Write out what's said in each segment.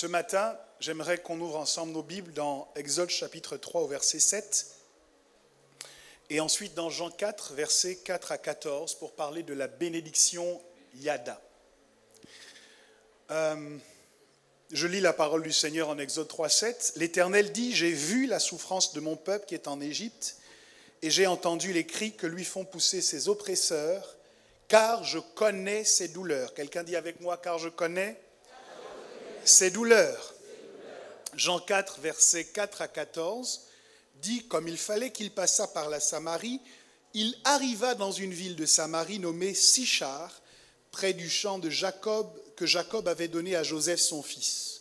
matin, j'aimerais qu'on ouvre ensemble nos Bibles dans Exode chapitre 3 au verset 7 et ensuite dans Jean 4, versets 4 à 14 pour parler de la bénédiction Yada. Je lis la parole du Seigneur en Exode 3, 7. L'Éternel dit « J'ai vu la souffrance de mon peuple qui est en Égypte et j'ai entendu les cris que lui font pousser ses oppresseurs, car je connais ses douleurs. » Quelqu'un dit avec moi « Car je connais ses douleurs. » Jean 4, versets 4 à 14 dit « Comme il fallait qu'il passât par la Samarie, il arriva dans une ville de Samarie nommée Sichar, près du champ de Jacob, que Jacob avait donné à Joseph son fils.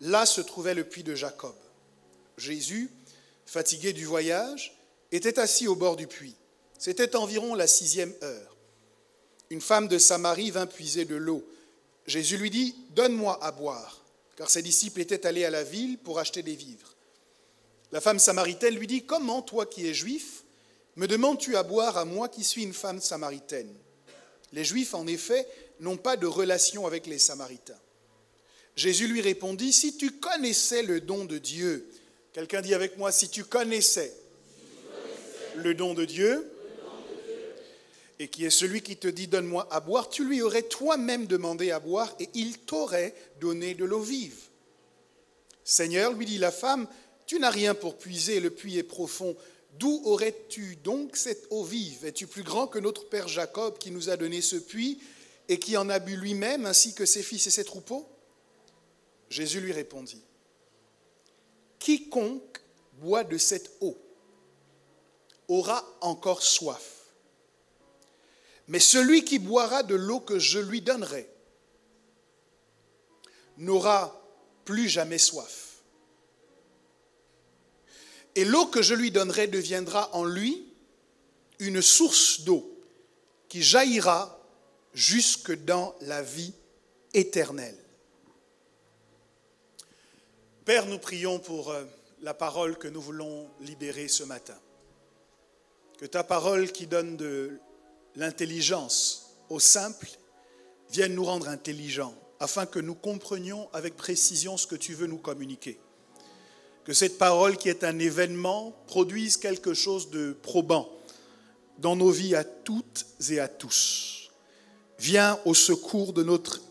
Là se trouvait le puits de Jacob. Jésus, fatigué du voyage, était assis au bord du puits. C'était environ la 6e heure. Une femme de Samarie vint puiser de l'eau. Jésus lui dit « Donne-moi à boire », car ses disciples étaient allés à la ville pour acheter des vivres. La femme samaritaine lui dit « Comment, toi qui es juif, me demandes-tu à boire à moi qui suis une femme samaritaine ?» Les Juifs, en effet, n'ont pas de relation avec les Samaritains. Jésus lui répondit, « Si tu connaissais le don de Dieu, » quelqu'un dit avec moi, « Si tu connaissais le don de Dieu, et qui est celui qui te dit, donne-moi à boire, tu lui aurais toi-même demandé à boire, et il t'aurait donné de l'eau vive. » Seigneur, lui dit la femme, tu n'as rien pour puiser, le puits est profond. D'où aurais-tu donc cette eau vive? Es-tu plus grand que notre père Jacob qui nous a donné ce puits et qui en a bu lui-même ainsi que ses fils et ses troupeaux? Jésus lui répondit, quiconque boit de cette eau aura encore soif. Mais celui qui boira de l'eau que je lui donnerai n'aura plus jamais soif. Et l'eau que je lui donnerai deviendra en lui une source d'eau qui jaillira jusque dans la vie éternelle. Père, nous prions pour la parole que nous voulons libérer ce matin. Que ta parole qui donne de l'intelligence aux simples vienne nous rendre intelligents afin que nous comprenions avec précision ce que tu veux nous communiquer. Que cette parole qui est un événement produise quelque chose de probant dans nos vies à toutes et à tous. Viens au secours de notre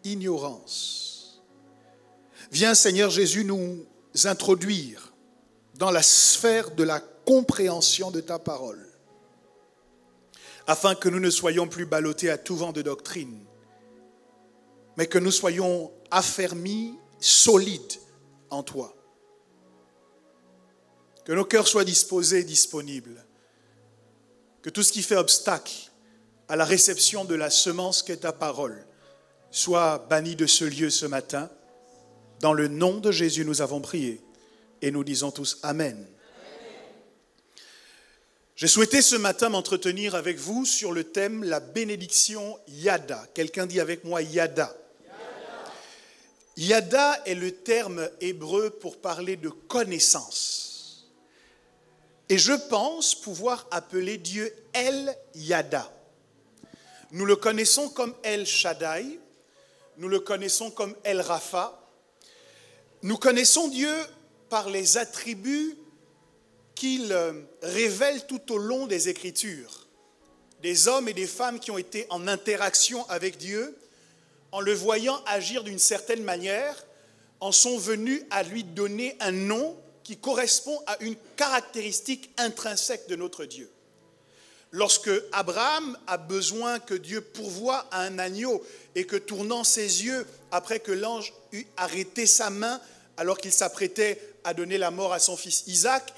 ignorance. Viens, Seigneur Jésus, nous introduire dans la sphère de la compréhension de ta parole, afin que nous ne soyons plus ballottés à tout vent de doctrine, mais que nous soyons affermis, solides en toi. Que nos cœurs soient disposés et disponibles. Que tout ce qui fait obstacle à la réception de la semence qu'est ta parole soit banni de ce lieu ce matin. Dans le nom de Jésus, nous avons prié et nous disons tous Amen. J'ai souhaité ce matin m'entretenir avec vous sur le thème la bénédiction Yada. Quelqu'un dit avec moi Yada. Yada est le terme hébreu pour parler de connaissance. Et je pense pouvoir appeler Dieu El Yada. Nous le connaissons comme El Shaddai, nous le connaissons comme El Rapha. Nous connaissons Dieu par les attributs qu'il révèle tout au long des Écritures. Des hommes et des femmes qui ont été en interaction avec Dieu, en le voyant agir d'une certaine manière, en sont venus à lui donner un nom qui correspond à une caractéristique intrinsèque de notre Dieu. Lorsque Abraham a besoin que Dieu pourvoie à un agneau et que tournant ses yeux, après que l'ange eut arrêté sa main, alors qu'il s'apprêtait à donner la mort à son fils Isaac,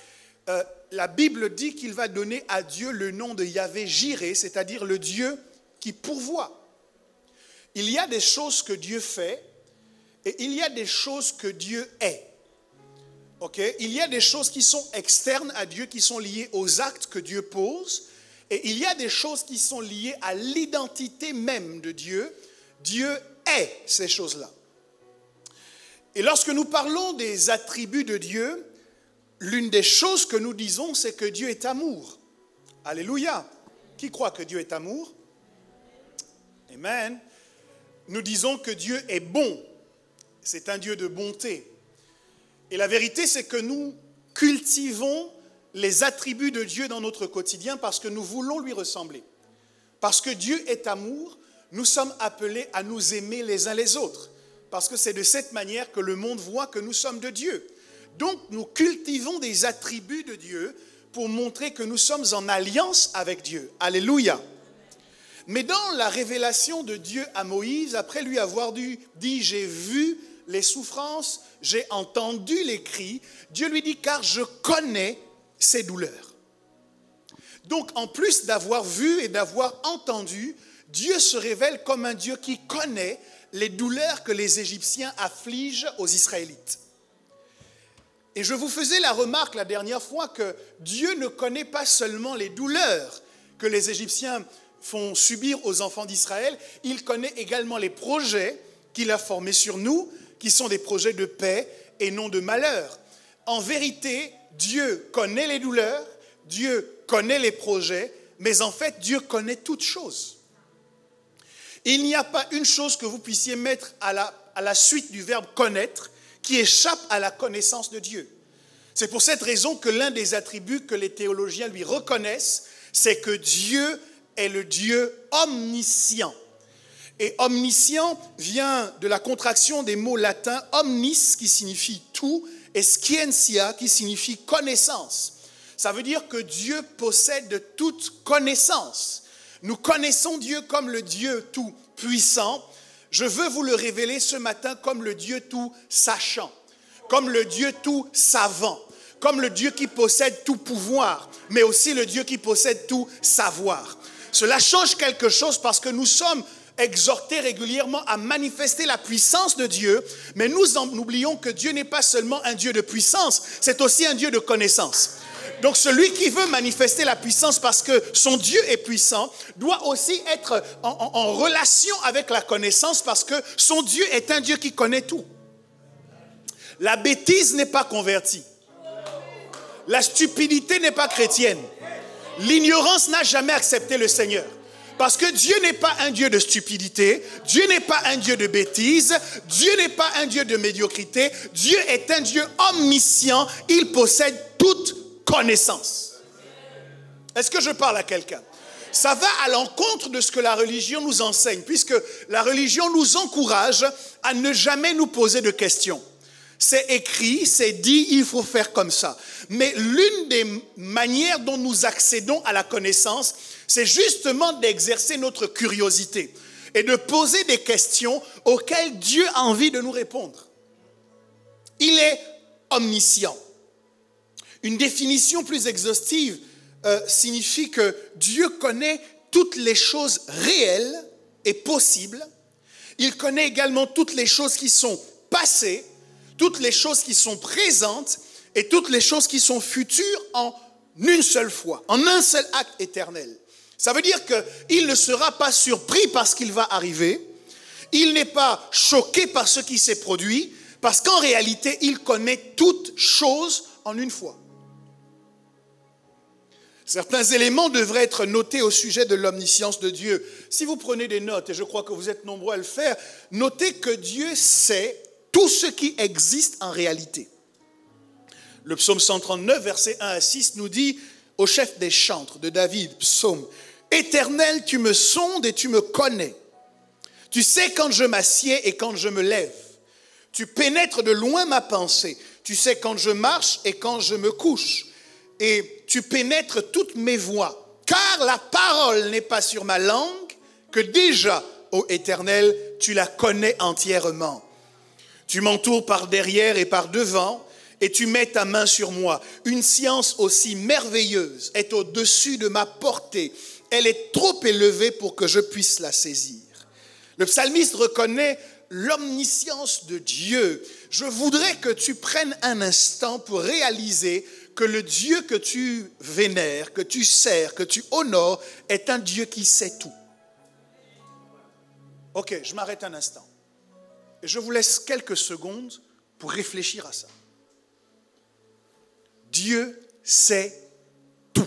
la Bible dit qu'il va donner à Dieu le nom de Yahvé Jiré, c'est-à-dire le Dieu qui pourvoit. Il y a des choses que Dieu fait et il y a des choses que Dieu est. Okay? Il y a des choses qui sont externes à Dieu, qui sont liées aux actes que Dieu pose, et il y a des choses qui sont liées à l'identité même de Dieu. Dieu est ces choses-là. Et lorsque nous parlons des attributs de Dieu, l'une des choses que nous disons, c'est que Dieu est amour. Alléluia. Qui croit que Dieu est amour? Amen. Nous disons que Dieu est bon. c'est un Dieu de bonté. Et la vérité, c'est que nous cultivons les attributs de Dieu dans notre quotidien parce que nous voulons lui ressembler. Parce que Dieu est amour, nous sommes appelés à nous aimer les uns les autres. Parce que c'est de cette manière que le monde voit que nous sommes de Dieu. Donc, nous cultivons des attributs de Dieu pour montrer que nous sommes en alliance avec Dieu. Alléluia. Mais dans la révélation de Dieu à Moïse, après lui avoir dit « J'ai vu les souffrances, j'ai entendu les cris », Dieu lui dit « Car je connais ses douleurs ». Donc, en plus d'avoir vu et d'avoir entendu, Dieu se révèle comme un Dieu qui connaît les douleurs que les Égyptiens affligent aux Israélites. Et je vous faisais la remarque la dernière fois que Dieu ne connaît pas seulement les douleurs que les Égyptiens font subir aux enfants d'Israël, il connaît également les projets qu'il a formés sur nous, qui sont des projets de paix et non de malheur. En vérité, Dieu connaît les douleurs, Dieu connaît les projets, mais en fait, Dieu connaît toutes choses. Il n'y a pas une chose que vous puissiez mettre à la suite du verbe connaître qui échappe à la connaissance de Dieu. C'est pour cette raison que l'un des attributs que les théologiens lui reconnaissent, c'est que Dieu est le Dieu omniscient. Et omniscient vient de la contraction des mots latins omnis qui signifie tout et scientia qui signifie connaissance. Ça veut dire que Dieu possède toute connaissance. Nous connaissons Dieu comme le Dieu tout puissant. Je veux vous le révéler ce matin comme le Dieu tout sachant, comme le Dieu tout savant, comme le Dieu qui possède tout pouvoir, mais aussi le Dieu qui possède tout savoir. Cela change quelque chose parce que nous sommes exhortés régulièrement à manifester la puissance de Dieu, mais nous en oublions que Dieu n'est pas seulement un Dieu de puissance, c'est aussi un Dieu de connaissance. Donc celui qui veut manifester la puissance parce que son Dieu est puissant, doit aussi être en relation avec la connaissance parce que son Dieu est un Dieu qui connaît tout. La bêtise n'est pas convertie. La stupidité n'est pas chrétienne. L'ignorance n'a jamais accepté le Seigneur. Parce que Dieu n'est pas un Dieu de stupidité, Dieu n'est pas un Dieu de bêtise, Dieu n'est pas un Dieu de médiocrité, Dieu est un Dieu omniscient, il possède toute connaissance. Est-ce que je parle à quelqu'un? Ça va à l'encontre de ce que la religion nous enseigne, puisque la religion nous encourage à ne jamais nous poser de questions. C'est écrit, c'est dit, il faut faire comme ça. Mais l'une des manières dont nous accédons à la connaissance, c'est justement d'exercer notre curiosité et de poser des questions auxquelles Dieu a envie de nous répondre. Il est omniscient. Une définition plus exhaustive signifie que Dieu connaît toutes les choses réelles et possibles. Il connaît également toutes les choses qui sont passées, toutes les choses qui sont présentes et toutes les choses qui sont futures en une seule fois, en un seul acte éternel. Ça veut dire qu'il ne sera pas surpris par ce qu'il va arriver. Il n'est pas choqué par ce qui s'est produit, parce qu'en réalité, il connaît toutes choses en une fois. Certains éléments devraient être notés au sujet de l'omniscience de Dieu. Si vous prenez des notes, et je crois que vous êtes nombreux à le faire, notez que Dieu sait tout ce qui existe en réalité. Le psaume 139, versets 1 à 6, nous dit au chef des chantres de David, psaume, « Éternel, tu me sondes et tu me connais. Tu sais quand je m'assieds et quand je me lève. Tu pénètres de loin ma pensée. Tu sais quand je marche et quand je me couche. Et tu pénètres toutes mes voies. Car la parole n'est pas sur ma langue, que déjà, ô Éternel, tu la connais entièrement. Tu m'entoures par derrière et par devant, et tu mets ta main sur moi. Une science aussi merveilleuse est au-dessus de ma portée. Elle est trop élevée pour que je puisse la saisir. » Le psalmiste reconnaît l'omniscience de Dieu. Je voudrais que tu prennes un instant pour réaliser que le Dieu que tu vénères, que tu sers, que tu honores, est un Dieu qui sait tout. Ok, je m'arrête un instant. Et je vous laisse quelques secondes pour réfléchir à ça. Dieu sait tout.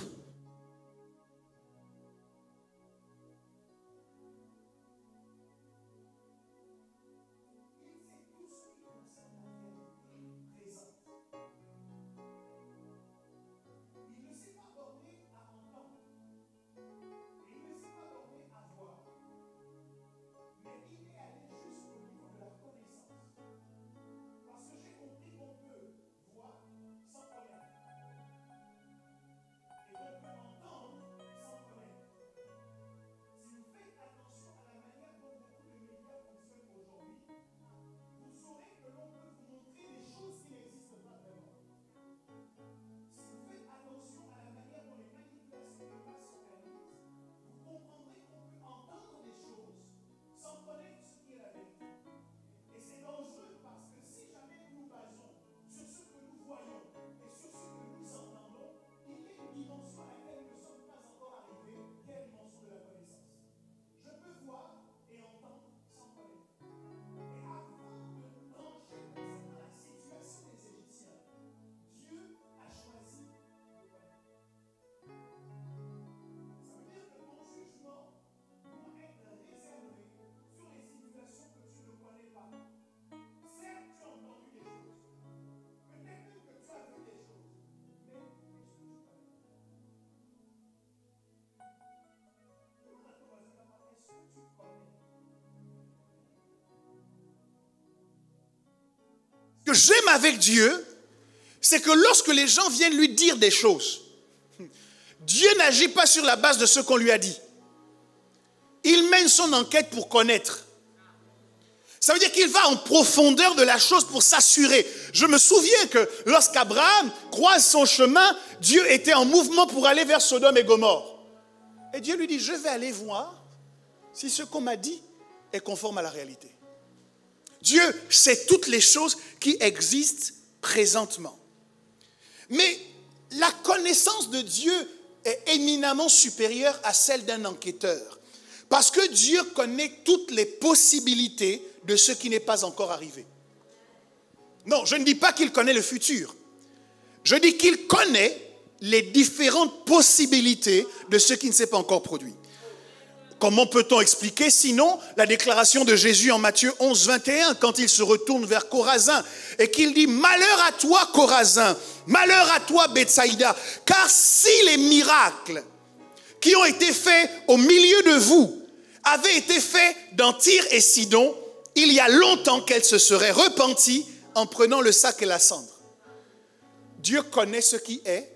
que j'aime avec Dieu, c'est que lorsque les gens viennent lui dire des choses, Dieu n'agit pas sur la base de ce qu'on lui a dit. Il mène son enquête pour connaître. Ça veut dire qu'il va en profondeur de la chose pour s'assurer. Je me souviens que lorsqu'Abraham croise son chemin, Dieu était en mouvement pour aller vers Sodome et Gomorrhe. Et Dieu lui dit, je vais aller voir si ce qu'on m'a dit est conforme à la réalité. Dieu sait toutes les choses qui existent présentement. Mais la connaissance de Dieu est éminemment supérieure à celle d'un enquêteur. Parce que Dieu connaît toutes les possibilités de ce qui n'est pas encore arrivé. Non, je ne dis pas qu'il connaît le futur. Je dis qu'il connaît les différentes possibilités de ce qui ne s'est pas encore produit. Comment peut-on expliquer sinon la déclaration de Jésus en Matthieu 11, 21, quand il se retourne vers Chorazin et qu'il dit « Malheur à toi, Chorazin, malheur à toi, Bethsaïda, car si les miracles qui ont été faits au milieu de vous avaient été faits dans Tyr et Sidon, il y a longtemps qu'elles se seraient repenties en prenant le sac et la cendre. » Dieu connaît ce qui est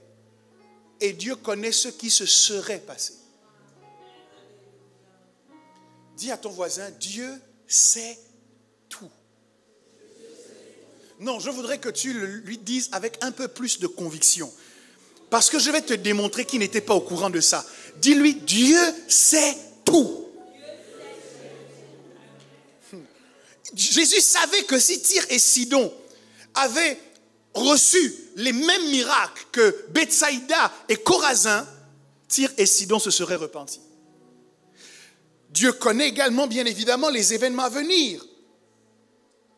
et Dieu connaît ce qui se serait passé. Dis à ton voisin, Dieu sait tout. Non, je voudrais que tu lui dises avec un peu plus de conviction. Parce que je vais te démontrer qu'il n'était pas au courant de ça. Dis-lui, Dieu sait tout. Jésus savait que si Tyr et Sidon avaient reçu les mêmes miracles que Bethsaïda et Chorazin, Tyr et Sidon se seraient repentis. Dieu connaît également, bien évidemment, les événements à venir.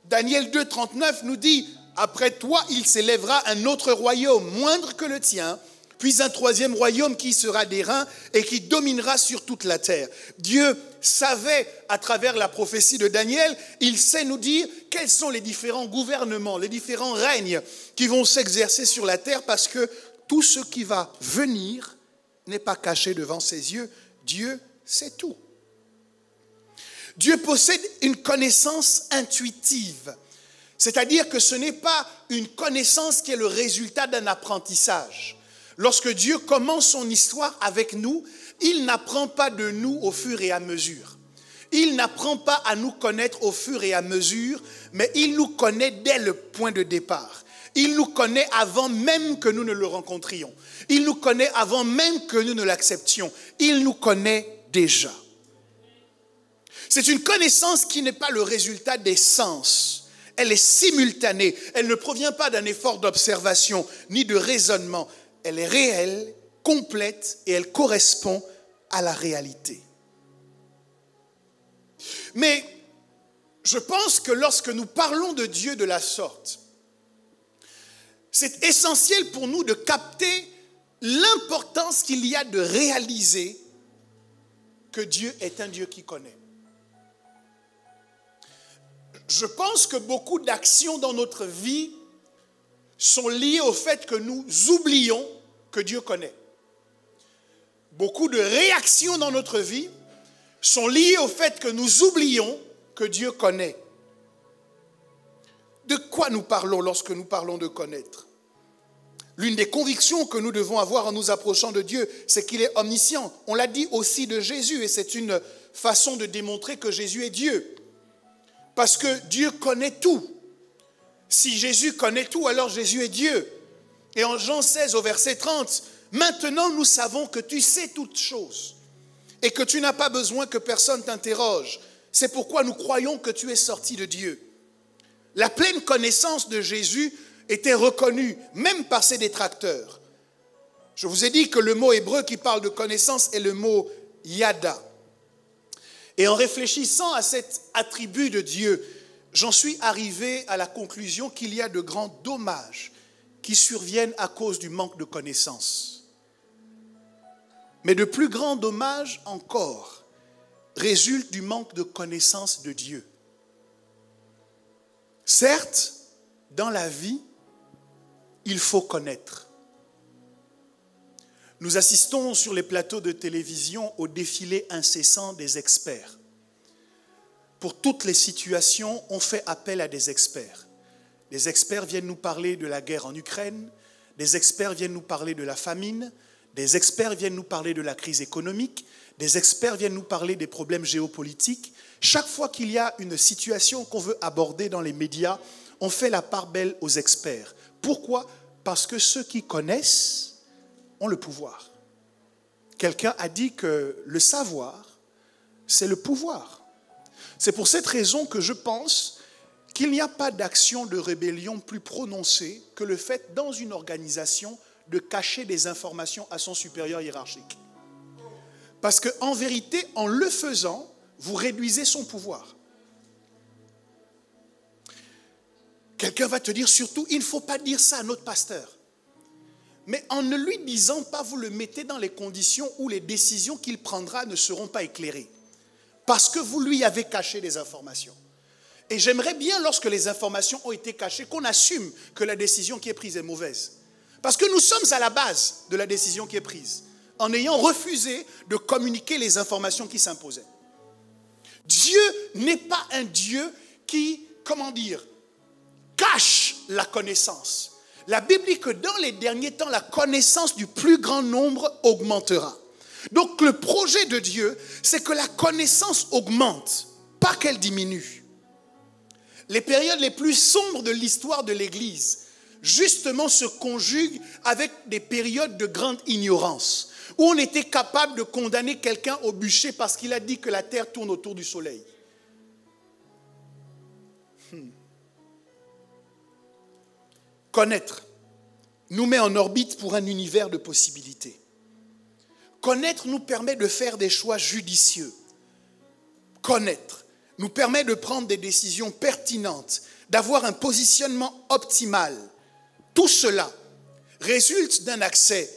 Daniel 2, 39 nous dit, « Après toi, il s'élèvera un autre royaume, moindre que le tien, puis un troisième royaume qui sera d'airain et qui dominera sur toute la terre. » Dieu savait, à travers la prophétie de Daniel, il sait nous dire quels sont les différents gouvernements, les différents règnes qui vont s'exercer sur la terre, parce que tout ce qui va venir n'est pas caché devant ses yeux. Dieu sait tout. Dieu possède une connaissance intuitive, c'est-à-dire que ce n'est pas une connaissance qui est le résultat d'un apprentissage. Lorsque Dieu commence son histoire avec nous, il n'apprend pas de nous au fur et à mesure. Il n'apprend pas à nous connaître au fur et à mesure, mais il nous connaît dès le point de départ. Il nous connaît avant même que nous ne le rencontrions. Il nous connaît avant même que nous ne l'acceptions. Il nous connaît déjà. C'est une connaissance qui n'est pas le résultat des sens. Elle est simultanée. Elle ne provient pas d'un effort d'observation ni de raisonnement. Elle est réelle, complète et elle correspond à la réalité. Mais je pense que lorsque nous parlons de Dieu de la sorte, c'est essentiel pour nous de capter l'importance qu'il y a de réaliser que Dieu est un Dieu qui connaît. Je pense que beaucoup d'actions dans notre vie sont liées au fait que nous oublions que Dieu connaît. Beaucoup de réactions dans notre vie sont liées au fait que nous oublions que Dieu connaît. De quoi nous parlons lorsque nous parlons de connaître? L'une des convictions que nous devons avoir en nous approchant de Dieu, c'est qu'il est omniscient. On l'a dit aussi de Jésus, et c'est une façon de démontrer que Jésus est Dieu. Parce que Dieu connaît tout. Si Jésus connaît tout, alors Jésus est Dieu. Et en Jean 16 au verset 30, « Maintenant nous savons que tu sais toutes choses et que tu n'as pas besoin que personne t'interroge. C'est pourquoi nous croyons que tu es sorti de Dieu. » La pleine connaissance de Jésus était reconnue même par ses détracteurs. Je vous ai dit que le mot hébreu qui parle de connaissance est le mot « yada ». Et en réfléchissant à cet attribut de Dieu, j'en suis arrivé à la conclusion qu'il y a de grands dommages qui surviennent à cause du manque de connaissance. Mais de plus grands dommages encore résultent du manque de connaissance de Dieu. Certes, dans la vie, il faut connaître. Nous assistons sur les plateaux de télévision au défilé incessant des experts. Pour toutes les situations, on fait appel à des experts. Des experts viennent nous parler de la guerre en Ukraine, des experts viennent nous parler de la famine, des experts viennent nous parler de la crise économique, des experts viennent nous parler des problèmes géopolitiques. Chaque fois qu'il y a une situation qu'on veut aborder dans les médias, on fait la part belle aux experts. Pourquoi? Parce que ceux qui connaissent ont le pouvoir. Quelqu'un a dit que le savoir, c'est le pouvoir. C'est pour cette raison que je pense qu'il n'y a pas d'action de rébellion plus prononcée que le fait, dans une organisation, de cacher des informations à son supérieur hiérarchique. Parce qu'en vérité, en le faisant, vous réduisez son pouvoir. Quelqu'un va te dire surtout, il ne faut pas dire ça à notre pasteur. Mais en ne lui disant pas, vous le mettez dans les conditions où les décisions qu'il prendra ne seront pas éclairées. Parce que vous lui avez caché des informations. Et j'aimerais bien, lorsque les informations ont été cachées, qu'on assume que la décision qui est prise est mauvaise. Parce que nous sommes à la base de la décision qui est prise, en ayant refusé de communiquer les informations qui s'imposaient. Dieu n'est pas un Dieu qui, cache la connaissance. La Bible dit que dans les derniers temps, la connaissance du plus grand nombre augmentera. Donc le projet de Dieu, c'est que la connaissance augmente, pas qu'elle diminue. Les périodes les plus sombres de l'histoire de l'Église, justement, se conjuguent avec des périodes de grande ignorance, où on était capable de condamner quelqu'un au bûcher parce qu'il a dit que la terre tourne autour du soleil. Connaître nous met en orbite pour un univers de possibilités. Connaître nous permet de faire des choix judicieux. Connaître nous permet de prendre des décisions pertinentes, d'avoir un positionnement optimal. Tout cela résulte d'un accès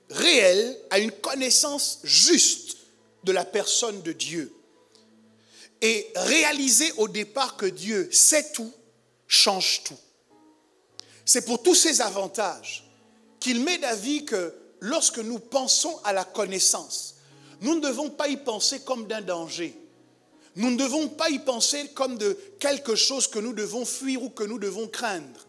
réel à une connaissance juste de la personne de Dieu. Et réaliser au départ que Dieu sait tout, change tout. C'est pour tous ces avantages qu'il m'est d'avis que lorsque nous pensons à la connaissance, nous ne devons pas y penser comme d'un danger. Nous ne devons pas y penser comme de quelque chose que nous devons fuir ou que nous devons craindre.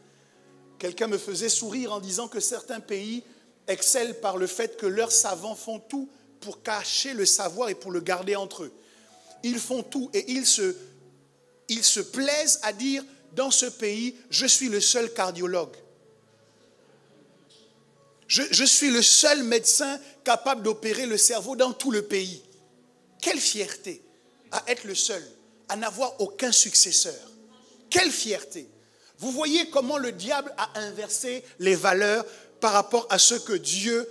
Quelqu'un me faisait sourire en disant que certains pays excellent par le fait que leurs savants font tout pour cacher le savoir et pour le garder entre eux. Ils font tout et ils se plaisent à dire, dans ce pays, je suis le seul cardiologue. Je suis le seul médecin capable d'opérer le cerveau dans tout le pays. Quelle fierté à être le seul, à n'avoir aucun successeur. Quelle fierté! Vous voyez comment le diable a inversé les valeurs par rapport à ce que Dieu,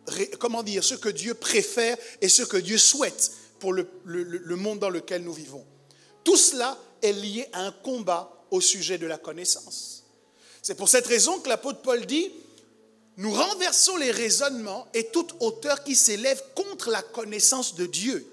ce que Dieu préfère et ce que Dieu souhaite pour le monde dans lequel nous vivons. Tout cela est lié à un combat au sujet de la connaissance. C'est pour cette raison que l'apôtre Paul dit, nous renversons les raisonnements et toute hauteur qui s'élève contre la connaissance de Dieu.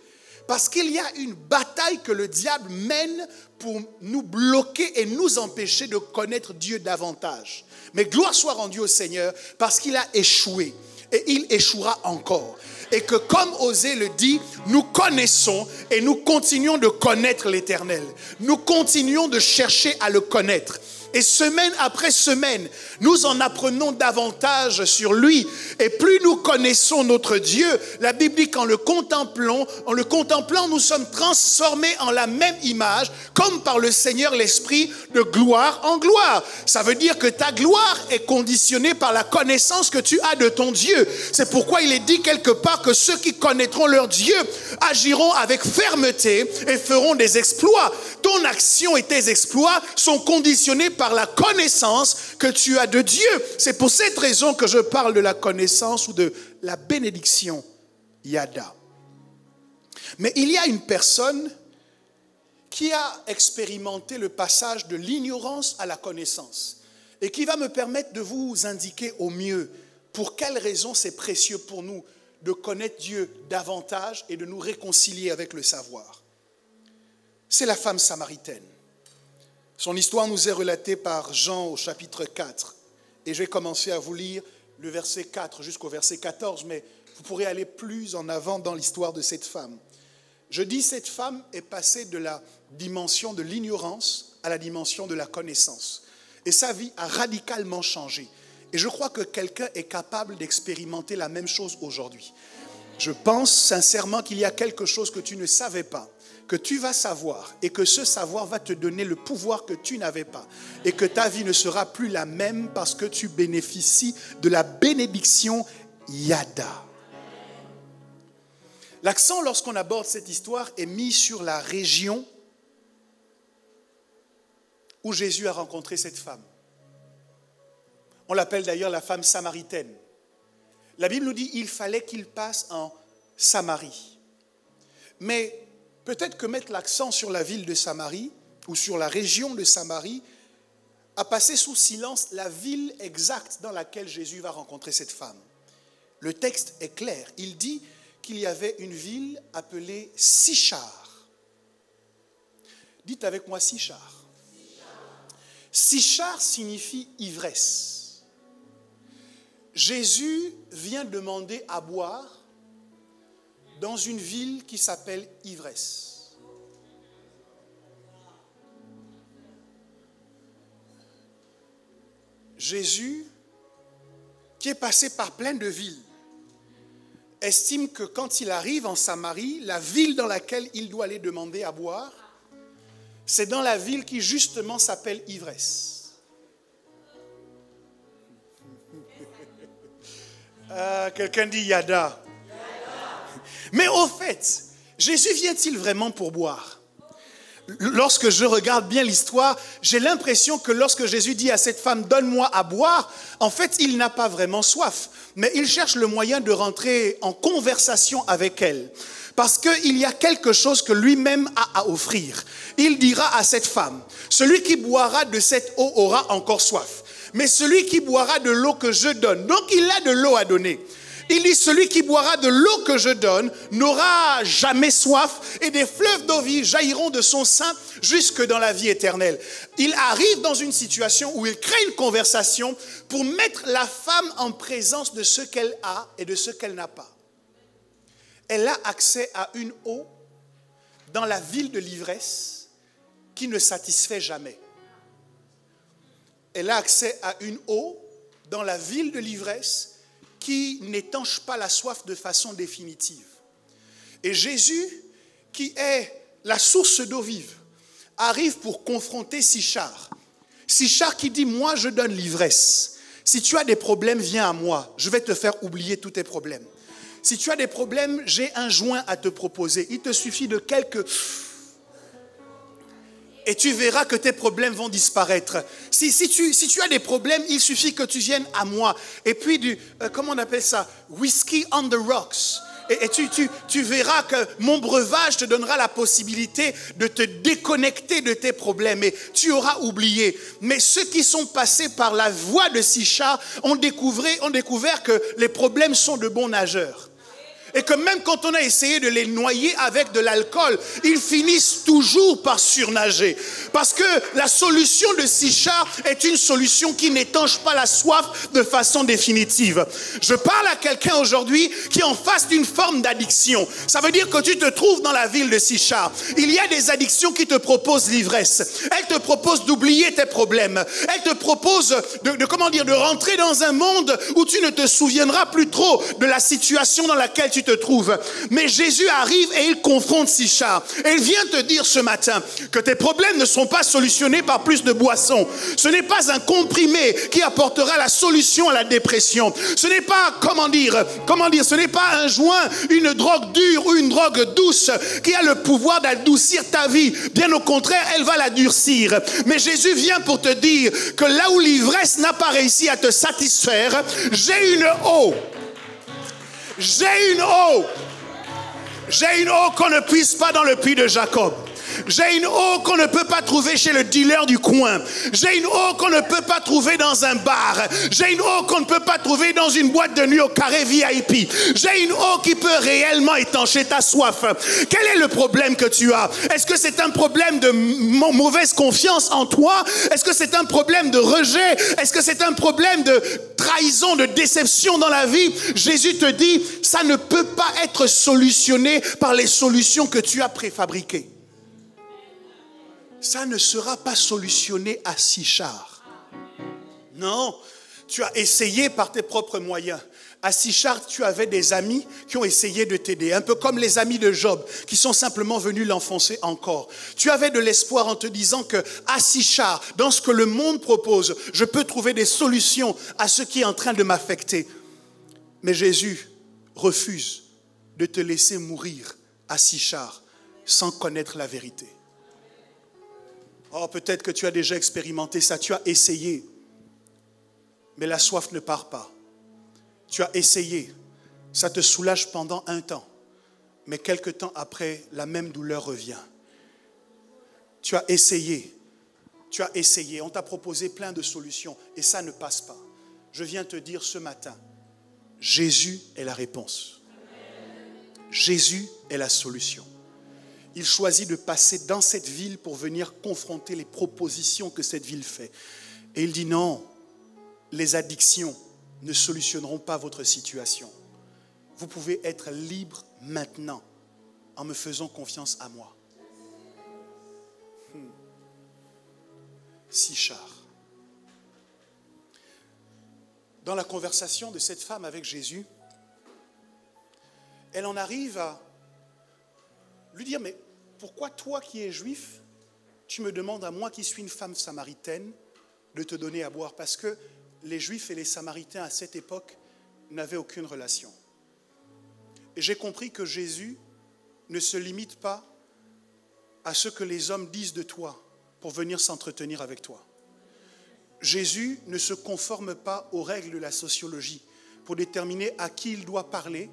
Parce qu'il y a une bataille que le diable mène pour nous bloquer et nous empêcher de connaître Dieu davantage. Mais gloire soit rendue au Seigneur parce qu'il a échoué et il échouera encore. Et que comme Osée le dit, nous connaissons et nous continuons de connaître l'Éternel. Nous continuons de chercher à le connaître. Et semaine après semaine, nous en apprenons davantage sur lui. Et plus nous connaissons notre Dieu, la Bible dit qu'en le contemplant, nous sommes transformés en la même image, comme par le Seigneur l'Esprit, de gloire en gloire. Ça veut dire que ta gloire est conditionnée par la connaissance que tu as de ton Dieu. C'est pourquoi il est dit quelque part que ceux qui connaîtront leur Dieu agiront avec fermeté et feront des exploits. Ton action et tes exploits sont conditionnés par la connaissance que tu as de Dieu. C'est pour cette raison que je parle de la connaissance ou de la bénédiction Yada. Mais il y a une personne qui a expérimenté le passage de l'ignorance à la connaissance et qui va me permettre de vous indiquer au mieux pour quelles raisons c'est précieux pour nous de connaître Dieu davantage et de nous réconcilier avec le savoir. C'est la femme samaritaine. Son histoire nous est relatée par Jean au chapitre 4. Et je vais commencer à vous lire le verset 4 jusqu'au verset 14, mais vous pourrez aller plus en avant dans l'histoire de cette femme. Je dis cette femme est passée de la dimension de l'ignorance à la dimension de la connaissance. Et sa vie a radicalement changé. Et je crois que quelqu'un est capable d'expérimenter la même chose aujourd'hui. Je pense sincèrement qu'il y a quelque chose que tu ne savais pas, que tu vas savoir, et que ce savoir va te donner le pouvoir que tu n'avais pas, et que ta vie ne sera plus la même parce que tu bénéficies de la bénédiction Yada. L'accent, lorsqu'on aborde cette histoire, est mis sur la région où Jésus a rencontré cette femme. On l'appelle d'ailleurs la femme samaritaine. La Bible nous dit qu'il fallait qu'il passe en Samarie. Mais peut-être que mettre l'accent sur la ville de Samarie ou sur la région de Samarie a passé sous silence la ville exacte dans laquelle Jésus va rencontrer cette femme. Le texte est clair. Il dit qu'il y avait une ville appelée Sichar. Dites avec moi Sichar. Sichar signifie ivresse. Jésus vient demander à boire dans une ville qui s'appelle Ivresse. Jésus, qui est passé par plein de villes, estime que quand il arrive en Samarie, la ville dans laquelle il doit aller demander à boire, c'est dans la ville qui justement s'appelle Ivresse. Quelqu'un dit Yada. Mais au fait, Jésus vient-il vraiment pour boire? Lorsque je regarde bien l'histoire, j'ai l'impression que lorsque Jésus dit à cette femme, donne-moi à boire, en fait, il n'a pas vraiment soif. Mais il cherche le moyen de rentrer en conversation avec elle. Parce qu'il y a quelque chose que lui-même a à offrir. Il dira à cette femme, celui qui boira de cette eau aura encore soif. Mais celui qui boira de l'eau que je donne, donc il a de l'eau à donner. Il dit, celui qui boira de l'eau que je donne n'aura jamais soif et des fleuves d'eau vive jailliront de son sein jusque dans la vie éternelle. Il arrive dans une situation où il crée une conversation pour mettre la femme en présence de ce qu'elle a et de ce qu'elle n'a pas. Elle a accès à une eau dans la ville de l'ivresse qui ne satisfait jamais. Elle a accès à une eau dans la ville de l'ivresse qui n'étanche pas la soif de façon définitive. Et Jésus, qui est la source d'eau vive, arrive pour confronter Sichar. Sichar qui dit, moi je donne l'ivresse. Si tu as des problèmes, viens à moi. Je vais te faire oublier tous tes problèmes. Si tu as des problèmes, j'ai un joint à te proposer. Il te suffit de quelques... Et tu verras que tes problèmes vont disparaître. Si tu as des problèmes, il suffit que tu viennes à moi. Et puis, comment on appelle ça? Whisky on the rocks. Et tu verras que mon breuvage te donnera la possibilité de te déconnecter de tes problèmes. Et tu auras oublié. Mais ceux qui sont passés par la voie de Sichar ont découvert que les problèmes sont de bons nageurs. Et que même quand on a essayé de les noyer avec de l'alcool, ils finissent toujours par surnager. Parce que la solution de Sichar est une solution qui n'étanche pas la soif de façon définitive. Je parle à quelqu'un aujourd'hui qui est en face d'une forme d'addiction. Ça veut dire que tu te trouves dans la ville de Sichar. Il y a des addictions qui te proposent l'ivresse. Elles te proposent d'oublier tes problèmes. Elles te proposent de rentrer dans un monde où tu ne te souviendras plus trop de la situation dans laquelle tu te trouves. Mais Jésus arrive et il confronte Sichar. Et il vient te dire ce matin que tes problèmes ne sont pas solutionnés par plus de boissons. Ce n'est pas un comprimé qui apportera la solution à la dépression. Ce n'est pas, ce n'est pas un joint, une drogue dure ou une drogue douce qui a le pouvoir d'adoucir ta vie. Bien au contraire, elle va la durcir. Mais Jésus vient pour te dire que là où l'ivresse n'a pas réussi à te satisfaire, j'ai une eau. J'ai une eau. J'ai une eau qu'on ne puise pas dans le puits de Jacob. J'ai une eau qu'on ne peut pas trouver chez le dealer du coin. J'ai une eau qu'on ne peut pas trouver dans un bar. J'ai une eau qu'on ne peut pas trouver dans une boîte de nuit au carré VIP. J'ai une eau qui peut réellement étancher ta soif. Quel est le problème que tu as? Est-ce que c'est un problème de mauvaise confiance en toi? Est-ce que c'est un problème de rejet? Est-ce que c'est un problème de trahison, de déception dans la vie? Jésus te dit, ça ne peut pas être solutionné par les solutions que tu as préfabriquées. ça ne sera pas solutionné à Sichar. Non, tu as essayé par tes propres moyens. À Sichar, tu avais des amis qui ont essayé de t'aider, un peu comme les amis de Job, qui sont simplement venus l'enfoncer encore. Tu avais de l'espoir en te disant que à Sichar, dans ce que le monde propose, je peux trouver des solutions à ce qui est en train de m'affecter. Mais Jésus refuse de te laisser mourir à Sichar sans connaître la vérité. Oh, peut-être que tu as déjà expérimenté ça, tu as essayé, mais la soif ne part pas. Tu as essayé, ça te soulage pendant un temps, mais quelque temps après, la même douleur revient. Tu as essayé, on t'a proposé plein de solutions et ça ne passe pas. Je viens te dire ce matin, Jésus est la réponse. Jésus est la solution. Il choisit de passer dans cette ville pour venir confronter les propositions que cette ville fait. Et il dit non, les addictions ne solutionneront pas votre situation. Vous pouvez être libre maintenant en me faisant confiance à moi. Sichar. Dans la conversation de cette femme avec Jésus, elle en arrive à lui dire, mais pourquoi toi qui es juif, tu me demandes à moi qui suis une femme samaritaine de te donner à boire? Parce que les Juifs et les Samaritains à cette époque n'avaient aucune relation. Et j'ai compris que Jésus ne se limite pas à ce que les hommes disent de toi pour venir s'entretenir avec toi. Jésus ne se conforme pas aux règles de la sociologie pour déterminer à qui il doit parler,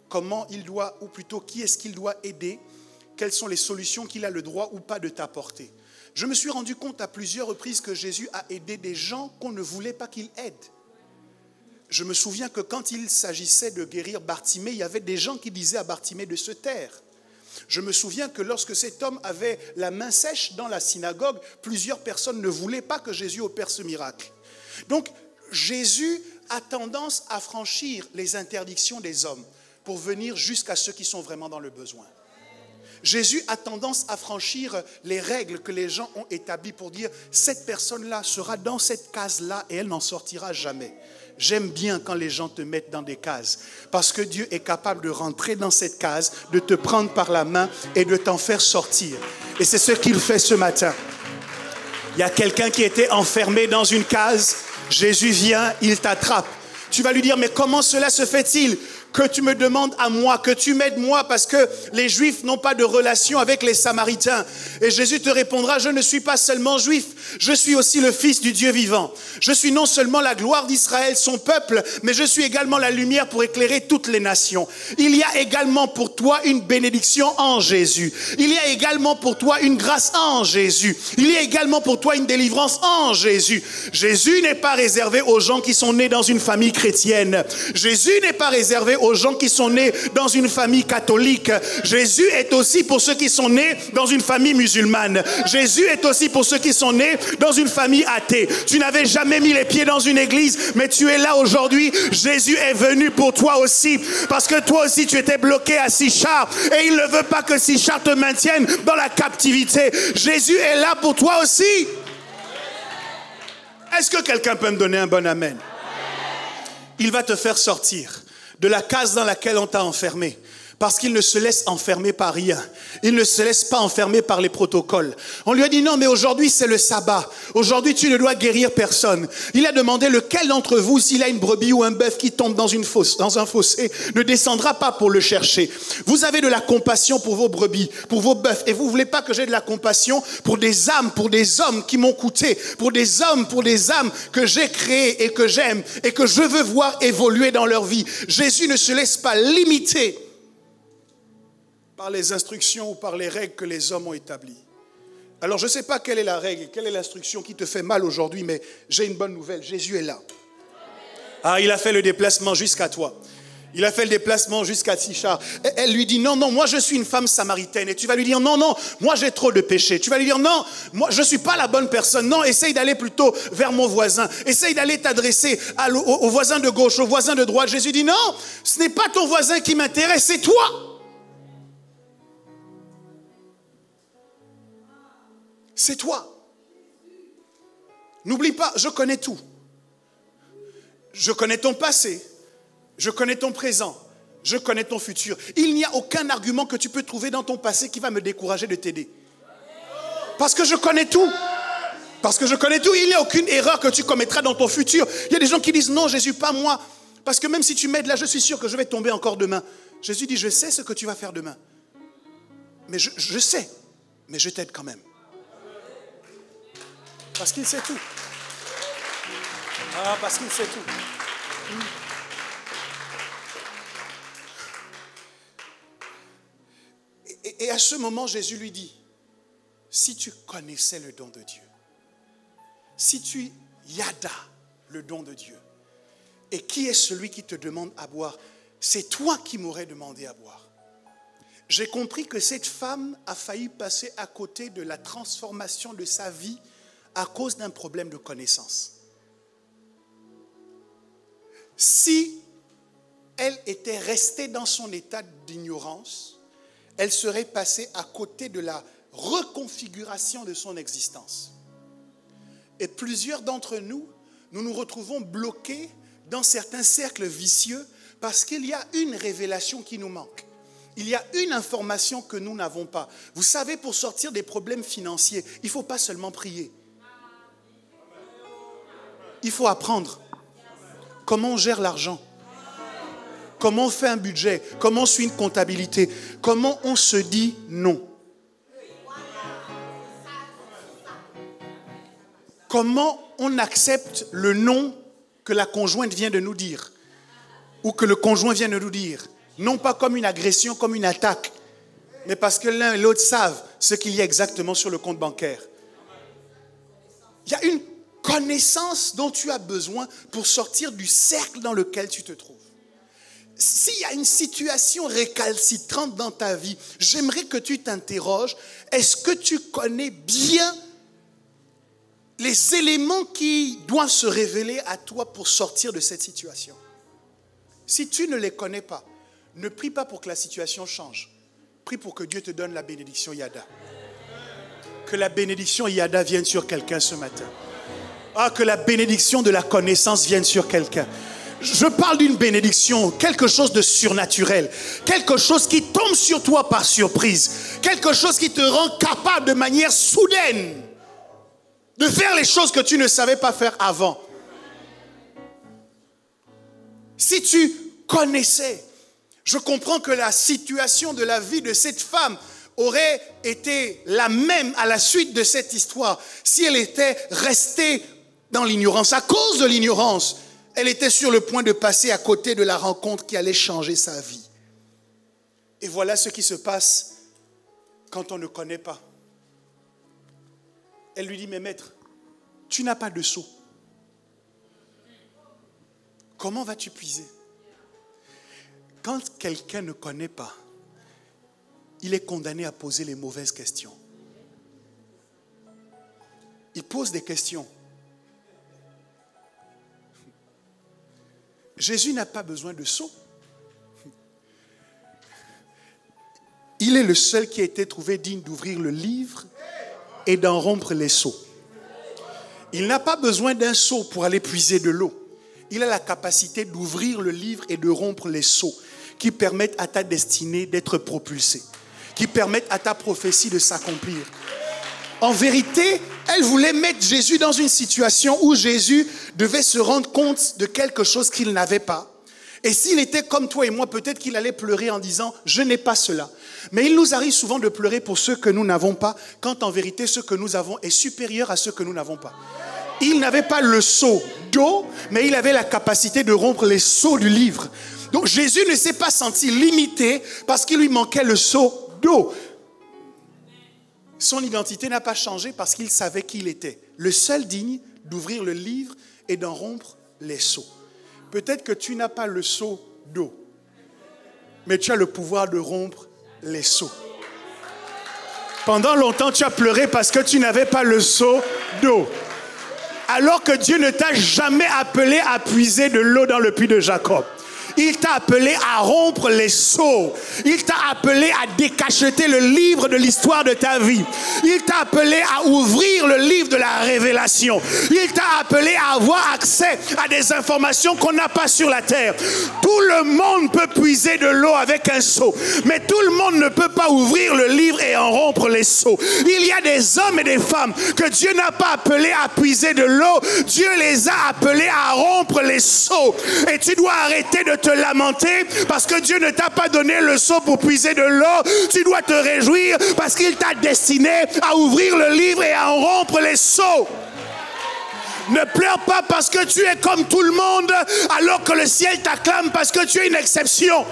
comment il doit, ou plutôt qui est-ce qu'il doit aider, quelles sont les solutions qu'il a le droit ou pas de t'apporter. Je me suis rendu compte à plusieurs reprises que Jésus a aidé des gens qu'on ne voulait pas qu'il aide. Je me souviens que quand il s'agissait de guérir Bartimée, il y avait des gens qui disaient à Bartimée de se taire. Je me souviens que lorsque cet homme avait la main sèche dans la synagogue, plusieurs personnes ne voulaient pas que Jésus opère ce miracle. Donc Jésus a tendance à franchir les interdictions des hommes pour venir jusqu'à ceux qui sont vraiment dans le besoin. Jésus a tendance à franchir les règles que les gens ont établies pour dire cette personne-là sera dans cette case-là et elle n'en sortira jamais. J'aime bien quand les gens te mettent dans des cases parce que Dieu est capable de rentrer dans cette case, de te prendre par la main et de t'en faire sortir. Et c'est ce qu'il fait ce matin. Il y a quelqu'un qui était enfermé dans une case. Jésus vient, il t'attrape. Tu vas lui dire, mais comment cela se fait-il que tu me demandes à moi, que tu m'aides moi, parce que les Juifs n'ont pas de relation avec les Samaritains. Et Jésus te répondra, je ne suis pas seulement juif, je suis aussi le Fils du Dieu vivant. Je suis non seulement la gloire d'Israël, son peuple, mais je suis également la lumière pour éclairer toutes les nations. Il y a également pour toi une bénédiction en Jésus. Il y a également pour toi une grâce en Jésus. Il y a également pour toi une délivrance en Jésus. Jésus n'est pas réservé aux gens qui sont nés dans une famille chrétienne. Jésus n'est pas réservé aux gens qui sont nés dans une famille catholique. Jésus est aussi pour ceux qui sont nés dans une famille musulmane. Jésus est aussi pour ceux qui sont nés dans une famille athée. Tu n'avais jamais mis les pieds dans une église, mais tu es là aujourd'hui. Jésus est venu pour toi aussi, parce que toi aussi tu étais bloqué à Sichar et il ne veut pas que Sichar te maintienne dans la captivité. Jésus est là pour toi aussi. Est-ce que quelqu'un peut me donner un bon amen? Il va te faire sortir de la case dans laquelle on t'a enfermé. Parce qu'il ne se laisse enfermer par rien. Il ne se laisse pas enfermer par les protocoles. On lui a dit non, mais aujourd'hui c'est le sabbat. Aujourd'hui tu ne dois guérir personne. Il a demandé lequel d'entre vous, s'il a une brebis ou un bœuf qui tombe dans un fossé, ne descendra pas pour le chercher. Vous avez de la compassion pour vos brebis, pour vos bœufs. Et vous ne voulez pas que j'ai de la compassion pour des âmes, pour des hommes qui m'ont coûté, pour des hommes, pour des âmes que j'ai créées et que j'aime et que je veux voir évoluer dans leur vie. Jésus ne se laisse pas limiter par les instructions ou par les règles que les hommes ont établies. Alors je ne sais pas quelle est la règle, quelle est l'instruction qui te fait mal aujourd'hui, mais j'ai une bonne nouvelle, Jésus est là. Ah, il a fait le déplacement jusqu'à toi. Il a fait le déplacement jusqu'à Sichar. Elle lui dit, non, moi je suis une femme samaritaine. Et tu vas lui dire, non, moi j'ai trop de péchés. Tu vas lui dire, non, moi je ne suis pas la bonne personne. Non, essaye d'aller plutôt vers mon voisin. Essaye d'aller t'adresser au voisin de gauche, au voisin de droite. Jésus dit, non, ce n'est pas ton voisin qui m'intéresse, c'est toi. c'est toi. N'oublie pas, je connais tout. Je connais ton passé. Je connais ton présent. Je connais ton futur. Il n'y a aucun argument que tu peux trouver dans ton passé qui va me décourager de t'aider. Parce que je connais tout. Parce que je connais tout. Il n'y a aucune erreur que tu commettras dans ton futur. Il y a des gens qui disent non, Jésus, pas moi. Parce que même si tu m'aides là, je suis sûr que je vais tomber encore demain. Jésus dit, je sais ce que tu vas faire demain. Mais je sais. Mais je t'aide quand même. Parce qu'il sait tout. Ah, parce qu'il sait tout. Et à ce moment, Jésus lui dit, si tu connaissais le don de Dieu, si tu yada le don de Dieu, et qui est celui qui te demande à boire? C'est toi qui m'aurais demandé à boire. J'ai compris que cette femme a failli passer à côté de la transformation de sa vie à cause d'un problème de connaissance. Si elle était restée dans son état d'ignorance, elle serait passée à côté de la reconfiguration de son existence. Et plusieurs d'entre nous, nous nous retrouvons bloqués dans certains cercles vicieux parce qu'il y a une révélation qui nous manque. Il y a une information que nous n'avons pas. Vous savez, pour sortir des problèmes financiers, il ne faut pas seulement prier. Il faut apprendre comment on gère l'argent, comment on fait un budget, comment on suit une comptabilité, comment on se dit non. Comment on accepte le non que la conjointe vient de nous dire ou que le conjoint vient de nous dire. Non pas comme une agression, comme une attaque, mais parce que l'un et l'autre savent ce qu'il y a exactement sur le compte bancaire. Il y a une connaissance dont tu as besoin pour sortir du cercle dans lequel tu te trouves. S'il y a une situation récalcitrante dans ta vie, j'aimerais que tu t'interroges, est-ce que tu connais bien les éléments qui doivent se révéler à toi pour sortir de cette situation? Si tu ne les connais pas, ne prie pas pour que la situation change. Prie pour que Dieu te donne la bénédiction Yada. Que la bénédiction Yada vienne sur quelqu'un ce matin. Ah, que la bénédiction de la connaissance vienne sur quelqu'un. Je parle d'une bénédiction, quelque chose de surnaturel. Quelque chose qui tombe sur toi par surprise. Quelque chose qui te rend capable de manière soudaine de faire les choses que tu ne savais pas faire avant. Si tu connaissais, je comprends que la situation de la vie de cette femme aurait été la même à la suite de cette histoire si elle était restée dans l'ignorance. À cause de l'ignorance, elle était sur le point de passer à côté de la rencontre qui allait changer sa vie. Et voilà ce qui se passe quand on ne connaît pas. Elle lui dit, mais maître, tu n'as pas de seau. Comment vas-tu puiser? Quand quelqu'un ne connaît pas, il est condamné à poser les mauvaises questions. Il pose des questions. Jésus n'a pas besoin de seau. Il est le seul qui a été trouvé digne d'ouvrir le livre et d'en rompre les seaux. Il n'a pas besoin d'un seau pour aller puiser de l'eau. Il a la capacité d'ouvrir le livre et de rompre les seaux qui permettent à ta destinée d'être propulsée, qui permettent à ta prophétie de s'accomplir. En vérité, elle voulait mettre Jésus dans une situation où Jésus devait se rendre compte de quelque chose qu'il n'avait pas. Et s'il était comme toi et moi, peut-être qu'il allait pleurer en disant « je n'ai pas cela ». Mais il nous arrive souvent de pleurer pour ce que nous n'avons pas, quand en vérité ce que nous avons est supérieur à ce que nous n'avons pas. Il n'avait pas le seau d'eau, mais il avait la capacité de rompre les seaux du livre. Donc Jésus ne s'est pas senti limité parce qu'il lui manquait le seau d'eau. Son identité n'a pas changé parce qu'il savait qui il était. Le seul digne d'ouvrir le livre et d'en rompre les seaux. Peut-être que tu n'as pas le seau d'eau, mais tu as le pouvoir de rompre les seaux. Pendant longtemps, tu as pleuré parce que tu n'avais pas le seau d'eau. Alors que Dieu ne t'a jamais appelé à puiser de l'eau dans le puits de Jacob. Il t'a appelé à rompre les sceaux. Il t'a appelé à décacheter le livre de l'histoire de ta vie. Il t'a appelé à ouvrir le livre de la révélation. Il t'a appelé à avoir accès à des informations qu'on n'a pas sur la terre. Tout le monde peut puiser de l'eau avec un seau, mais tout le monde ne peut pas ouvrir le livre et en rompre les seaux. Il y a des hommes et des femmes que Dieu n'a pas appelés à puiser de l'eau. Dieu les a appelés à rompre les seaux. Et tu dois arrêter de te lamenter parce que Dieu ne t'a pas donné le seau pour puiser de l'eau. Tu dois te réjouir parce qu'il t'a destiné à ouvrir le livre et à en rompre les seaux. Ne pleure pas parce que tu es comme tout le monde alors que le ciel t'acclame parce que tu es une exception.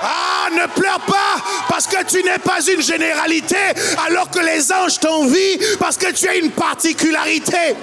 Ah, ne pleure pas parce que tu n'es pas une généralité alors que les anges t'envient parce que tu as une particularité.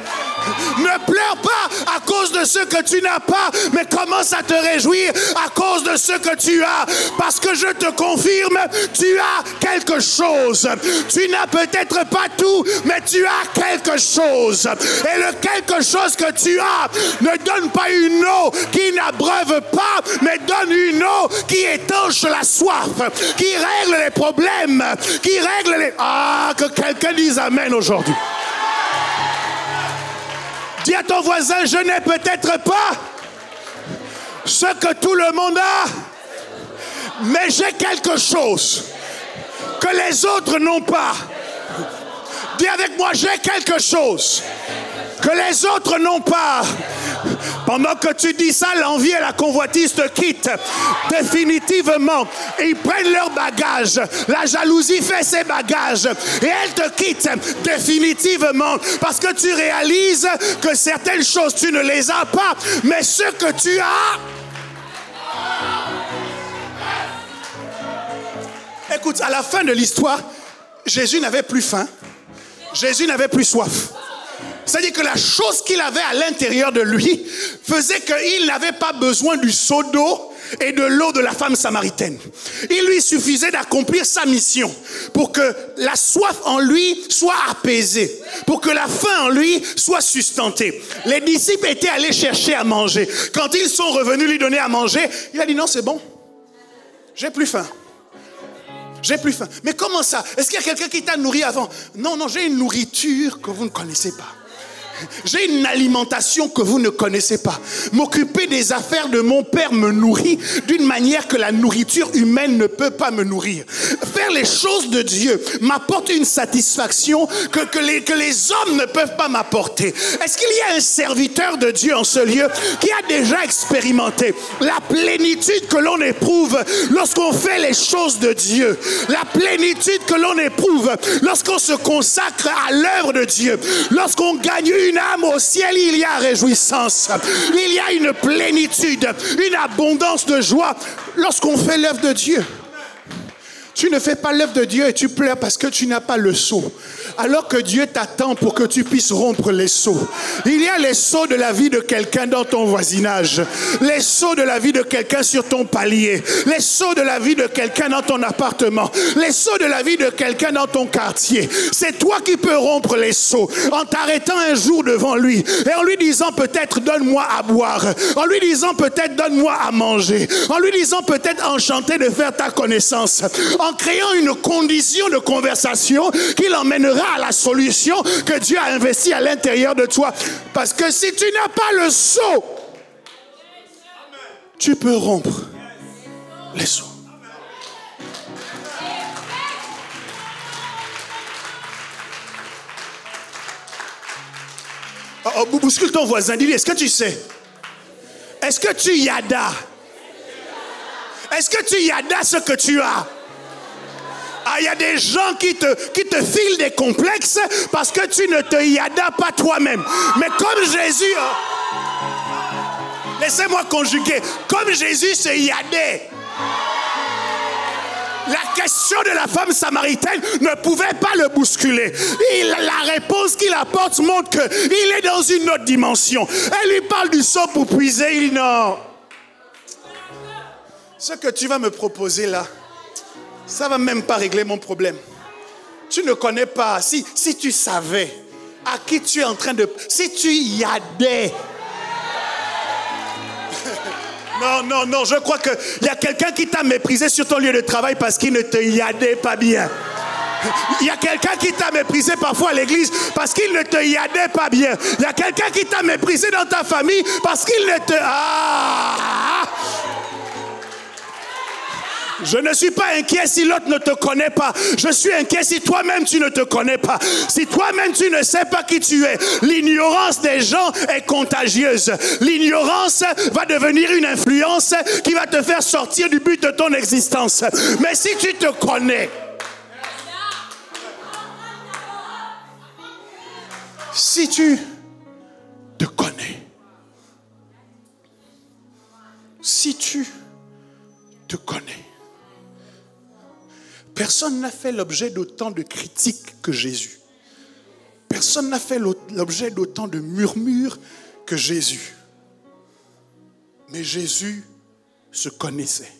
Ne pleure pas à cause de ce que tu n'as pas, mais commence à te réjouir à cause de ce que tu as. Parce que je te confirme, tu as quelque chose. Tu n'as peut-être pas tout, mais tu as quelque chose. Et le quelque chose que tu as ne donne pas une eau qui n'abreuve pas, mais donne une eau qui étanche la soif, qui règle les problèmes, qui règle les... Ah, que quelqu'un dise amen aujourd'hui. Dis à ton voisin, je n'ai peut-être pas ce que tout le monde a, mais j'ai quelque chose que les autres n'ont pas. Dis avec moi, j'ai quelque chose que les autres n'ont pas. Pendant que tu dis ça, l'envie et la convoitise te quittent définitivement. Ils prennent leurs bagages. La jalousie fait ses bagages. Et elle te quitte définitivement. Parce que tu réalises que certaines choses, tu ne les as pas. Mais ce que tu as... Écoute, à la fin de l'histoire, Jésus n'avait plus faim. Jésus n'avait plus soif. C'est-à-dire que la chose qu'il avait à l'intérieur de lui faisait qu'il n'avait pas besoin du seau d'eau et de l'eau de la femme samaritaine. Il lui suffisait d'accomplir sa mission pour que la soif en lui soit apaisée, pour que la faim en lui soit sustentée. Les disciples étaient allés chercher à manger. Quand ils sont revenus lui donner à manger, il a dit non, c'est bon, j'ai plus faim. J'ai plus faim. Mais comment ça? Est-ce qu'il y a quelqu'un qui t'a nourri avant? Non, j'ai une nourriture que vous ne connaissez pas. J'ai une alimentation que vous ne connaissez pas. M'occuper des affaires de mon père me nourrit d'une manière que la nourriture humaine ne peut pas me nourrir. Faire les choses de Dieu m'apporte une satisfaction que les hommes ne peuvent pas m'apporter. Est-ce qu'il y a un serviteur de Dieu en ce lieu qui a déjà expérimenté la plénitude que l'on éprouve lorsqu'on fait les choses de Dieu? La plénitude que l'on éprouve lorsqu'on se consacre à l'œuvre de Dieu. Lorsqu'on gagne une âme au ciel, il y a réjouissance. Il y a une plénitude, une abondance de joie lorsqu'on fait l'œuvre de Dieu. Tu ne fais pas l'œuvre de Dieu et tu pleures parce que tu n'as pas le seau. Alors que Dieu t'attend pour que tu puisses rompre les seaux. Il y a les seaux de la vie de quelqu'un dans ton voisinage. Les seaux de la vie de quelqu'un sur ton palier. Les seaux de la vie de quelqu'un dans ton appartement. Les seaux de la vie de quelqu'un dans ton quartier. C'est toi qui peux rompre les seaux en t'arrêtant un jour devant lui et en lui disant peut-être donne-moi à boire. En lui disant peut-être donne-moi à manger. En lui disant peut-être enchanté de faire ta connaissance. En créant une condition de conversation qui l'emmènera à la solution que Dieu a investie à l'intérieur de toi. Parce que si tu n'as pas le seau, tu peux rompre les seaux. Bouscule ton voisin, dis-lui, est-ce que tu sais? Est-ce que tu yada? Est-ce que tu yada ce que tu as? Ah, il y a des gens qui te filent des complexes parce que tu ne te yadas pas toi-même. Mais comme Jésus... Laissez-moi conjuguer. Comme Jésus se yadait. La question de la femme samaritaine ne pouvait pas le bousculer. La réponse qu'il apporte montre qu'il est dans une autre dimension. Elle lui parle du seau pour puiser. Il dit non. Ce que tu vas me proposer là, ça ne va même pas régler mon problème. Tu ne connais pas. Si tu savais à qui tu es en train de... Si tu yadais. Non, je crois qu'il y a quelqu'un qui t'a méprisé sur ton lieu de travail parce qu'il ne te yadait pas bien. Il y a quelqu'un qui t'a méprisé parfois à l'église parce qu'il ne te yadait pas bien. Il y a quelqu'un qui t'a méprisé dans ta famille parce qu'il ne te... Je ne suis pas inquiet si l'autre ne te connaît pas. Je suis inquiet si toi-même tu ne te connais pas. Si toi-même tu ne sais pas qui tu es. L'ignorance des gens est contagieuse. L'ignorance va devenir une influence qui va te faire sortir du but de ton existence. Mais si tu te connais, si tu te connais, si tu te connais, personne n'a fait l'objet d'autant de critiques que Jésus. Personne n'a fait l'objet d'autant de murmures que Jésus. Mais Jésus se connaissait.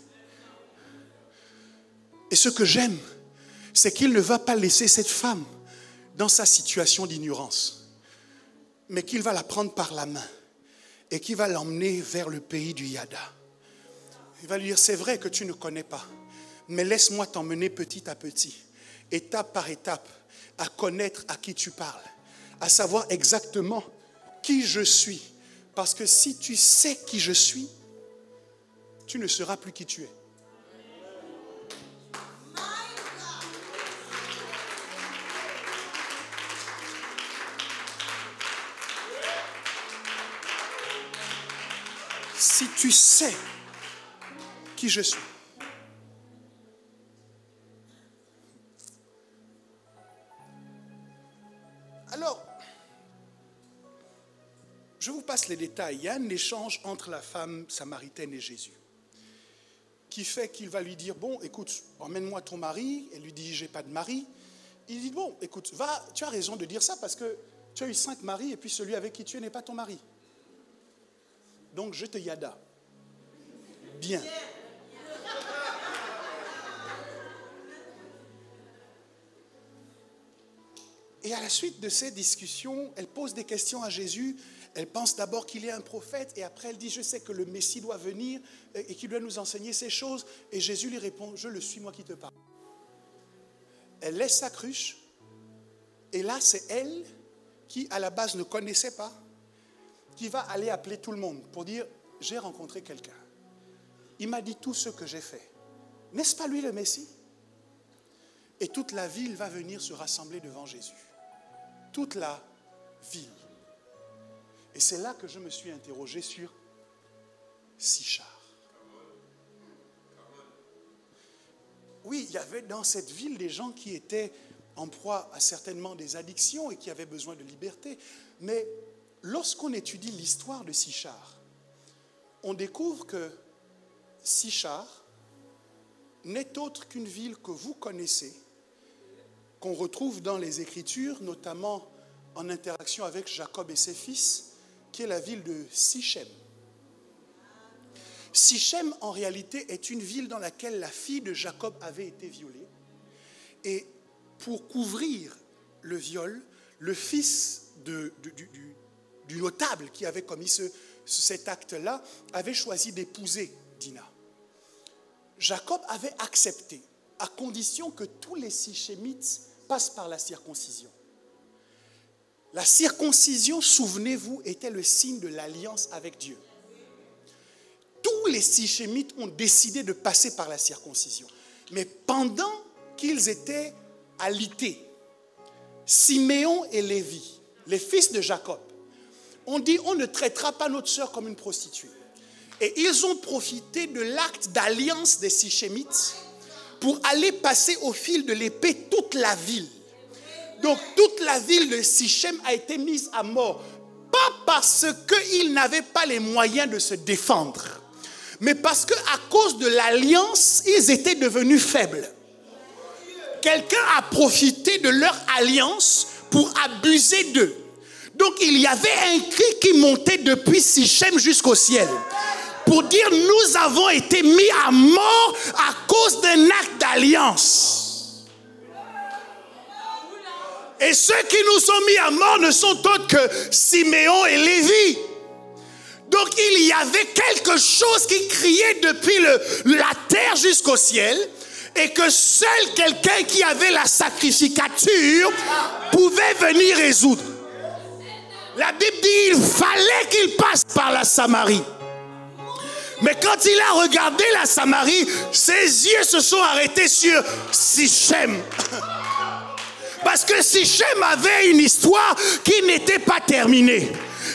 Et ce que j'aime, c'est qu'il ne va pas laisser cette femme dans sa situation d'ignorance, mais qu'il va la prendre par la main et qu'il va l'emmener vers le pays du Yada. Il va lui dire, c'est vrai que tu ne connais pas, mais laisse-moi t'emmener petit à petit, étape par étape, à connaître à qui tu parles, à savoir exactement qui je suis. Parce que si tu sais qui je suis, tu ne seras plus qui tu es. Si tu sais qui je suis, alors, je vous passe les détails. Il y a un échange entre la femme samaritaine et Jésus qui fait qu'il va lui dire, bon, écoute, emmène-moi ton mari. Elle lui dit, j'ai pas de mari. Il dit, bon, écoute, va, tu as raison de dire ça parce que tu as eu 5 maris et puis celui avec qui tu es n'est pas ton mari. Donc, je te yada. Bien. Et à la suite de ces discussions, elle pose des questions à Jésus. Elle pense d'abord qu'il est un prophète et après elle dit, je sais que le Messie doit venir et qu'il doit nous enseigner ces choses. Et Jésus lui répond, je le suis, moi qui te parle. Elle laisse sa cruche et là c'est elle qui à la base ne connaissait pas, qui va aller appeler tout le monde pour dire, j'ai rencontré quelqu'un. Il m'a dit tout ce que j'ai fait. N'est-ce pas lui le Messie? Et toute la ville va venir se rassembler devant Jésus. Toute la ville. Et c'est là que je me suis interrogé sur Sichar. Oui, il y avait dans cette ville des gens qui étaient en proie à certainement des addictions et qui avaient besoin de liberté. Mais lorsqu'on étudie l'histoire de Sichar, on découvre que Sichar n'est autre qu'une ville que vous connaissez, qu'on retrouve dans les Écritures, notamment en interaction avec Jacob et ses fils, qui est la ville de Sichem. Sichem, en réalité, est une ville dans laquelle la fille de Jacob avait été violée. Et pour couvrir le viol, le fils du notable qui avait commis cet acte-là avait choisi d'épouser Dina. Jacob avait accepté, à condition que tous les Sichémites passent par la circoncision. La circoncision, souvenez-vous, était le signe de l'alliance avec Dieu. Tous les Sichémites ont décidé de passer par la circoncision. Mais pendant qu'ils étaient alités, Siméon et Lévi, les fils de Jacob, ont dit, on ne traitera pas notre sœur comme une prostituée. Et ils ont profité de l'acte d'alliance des Sichémites pour aller passer au fil de l'épée toute la ville. Donc toute la ville de Sichem a été mise à mort. Pas parce qu'ils n'avaient pas les moyens de se défendre, mais parce qu'à cause de l'alliance, ils étaient devenus faibles. Quelqu'un a profité de leur alliance pour abuser d'eux. Donc il y avait un cri qui montait depuis Sichem jusqu'au ciel pour dire, nous avons été mis à mort à cause d'un acte d'alliance. Et ceux qui nous ont mis à mort ne sont autres que Siméon et Lévi. Donc il y y avait quelque chose qui criait depuis la terre jusqu'au ciel, et que seul quelqu'un qui avait la sacrificature pouvait venir résoudre. La Bible dit qu'il fallait qu'il passe par la Samarie. Mais quand il a regardé la Samarie, ses yeux se sont arrêtés sur Sichem. Parce que Sichem avait une histoire qui n'était pas terminée.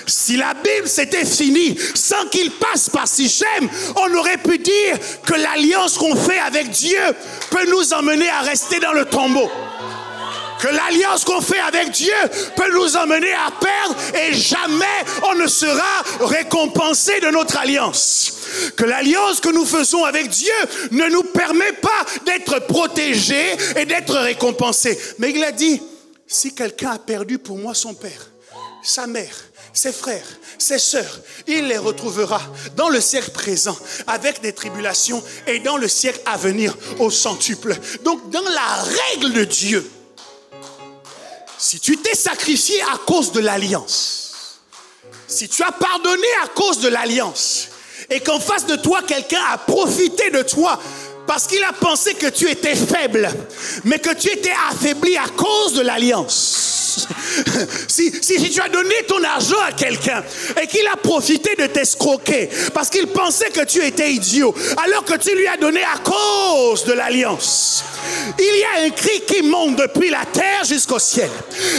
Si la Bible s'était finie sans qu'il passe par Sichem, on aurait pu dire que l'alliance qu'on fait avec Dieu peut nous emmener à rester dans le tombeau. Que l'alliance qu'on fait avec Dieu peut nous emmener à perdre et jamais on ne sera récompensé de notre alliance. Que l'alliance que nous faisons avec Dieu ne nous permet pas d'être protégés et d'être récompensés. Mais il a dit, si quelqu'un a perdu pour moi son père, sa mère, ses frères, ses sœurs, il les retrouvera dans le siècle présent avec des tribulations et dans le siècle à venir au centuple. Donc dans la règle de Dieu, si tu t'es sacrifié à cause de l'alliance, si tu as pardonné à cause de l'alliance, et qu'en face de toi, quelqu'un a profité de toi parce qu'il a pensé que tu étais faible, mais que tu étais affaibli à cause de l'alliance. Si tu as donné ton argent à quelqu'un et qu'il a profité de t'escroquer parce qu'il pensait que tu étais idiot, alors que tu lui as donné à cause de l'alliance, il y a un cri qui monte depuis la terre jusqu'au ciel.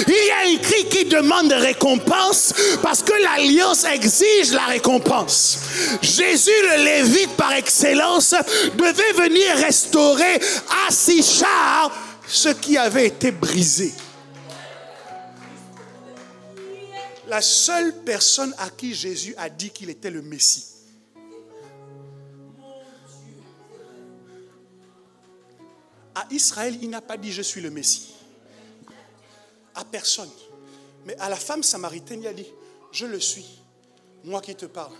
Il y a un cri qui demande récompense parce que l'alliance exige la récompense. Jésus, le Lévite par excellence, devait venir restaurer à Sichar ce qui avait été brisé. La seule personne à qui Jésus a dit qu'il était le Messie. À Israël, il n'a pas dit je suis le Messie. À personne. Mais à la femme samaritaine, il a dit je le suis, moi qui te parle.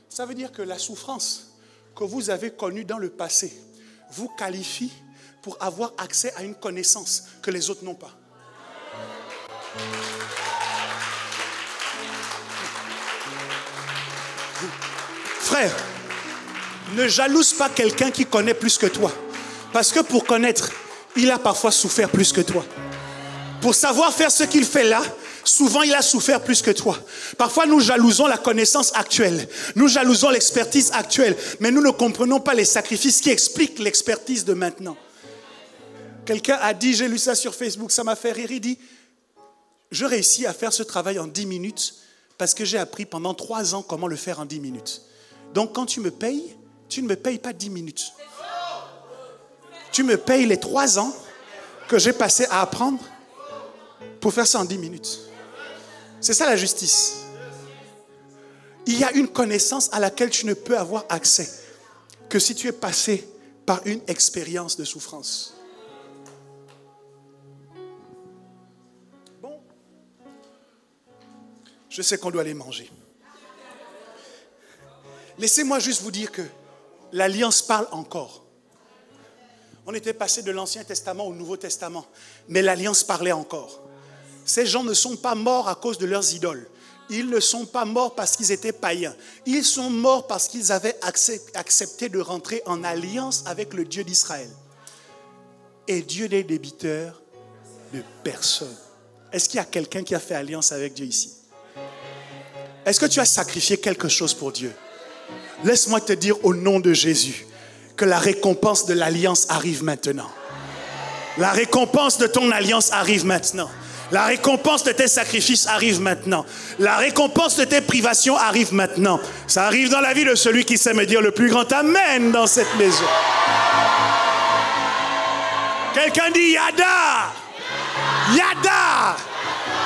Ça veut dire que la souffrance que vous avez connue dans le passé vous qualifie pour avoir accès à une connaissance que les autres n'ont pas. Frère, ne jalouse pas quelqu'un qui connaît plus que toi. Parce que pour connaître, il a parfois souffert plus que toi. Pour savoir faire ce qu'il fait là, souvent il a souffert plus que toi. Parfois nous jalousons la connaissance actuelle. Nous jalousons l'expertise actuelle. Mais nous ne comprenons pas les sacrifices qui expliquent l'expertise de maintenant. Quelqu'un a dit, j'ai lu ça sur Facebook, ça m'a fait rire. Il dit, je réussis à faire ce travail en 10 minutes parce que j'ai appris pendant 3 ans comment le faire en 10 minutes. Donc quand tu me payes, tu ne me payes pas 10 minutes. Tu me payes les 3 ans que j'ai passé à apprendre pour faire ça en 10 minutes. C'est ça la justice. Il y a une connaissance à laquelle tu ne peux avoir accès que si tu es passé par une expérience de souffrance. Bon, je sais qu'on doit aller manger. Laissez-moi juste vous dire que l'alliance parle encore. On était passé de l'Ancien Testament au Nouveau Testament, mais l'alliance parlait encore. Ces gens ne sont pas morts à cause de leurs idoles. Ils ne sont pas morts parce qu'ils étaient païens. Ils sont morts parce qu'ils avaient accepté de rentrer en alliance avec le Dieu d'Israël. Et Dieu n'est débiteur de personne. Est-ce qu'il y a quelqu'un qui a fait alliance avec Dieu ici? Est-ce que tu as sacrifié quelque chose pour Dieu? Laisse-moi te dire au nom de Jésus que la récompense de l'alliance arrive maintenant. La récompense de ton alliance arrive maintenant. La récompense de tes sacrifices arrive maintenant. La récompense de tes privations arrive maintenant. Ça arrive dans la vie de celui qui sait me dire le plus grand Amen dans cette maison. Quelqu'un dit Yada. Yada.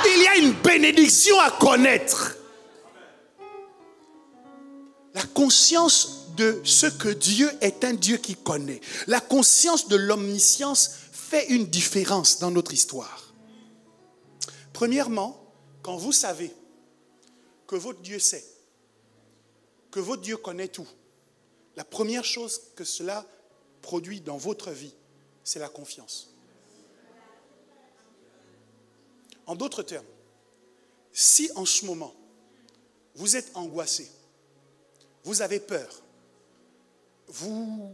Il y a une bénédiction à connaître. La conscience de ce que Dieu est un Dieu qui connaît. La conscience de l'omniscience fait une différence dans notre histoire. Premièrement, quand vous savez que votre Dieu sait, que votre Dieu connaît tout, la première chose que cela produit dans votre vie, c'est la confiance. En d'autres termes, si en ce moment, vous êtes angoissé, vous avez peur. Vous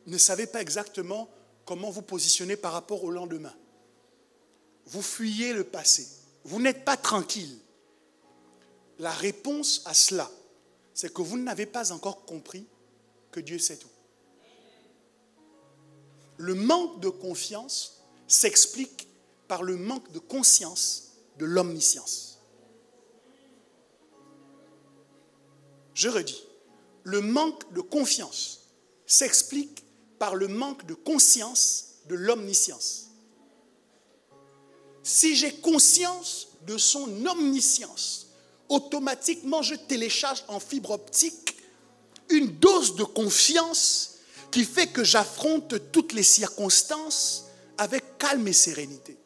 ne savez pas exactement comment vous positionner par rapport au lendemain. Vous fuyez le passé. Vous n'êtes pas tranquille. La réponse à cela, c'est que vous n'avez pas encore compris que Dieu sait tout. Le manque de confiance s'explique par le manque de conscience de l'omniscience. Je redis, le manque de confiance s'explique par le manque de conscience de l'omniscience. Si j'ai conscience de son omniscience, automatiquement je télécharge en fibre optique une dose de confiance qui fait que j'affronte toutes les circonstances avec calme et sérénité.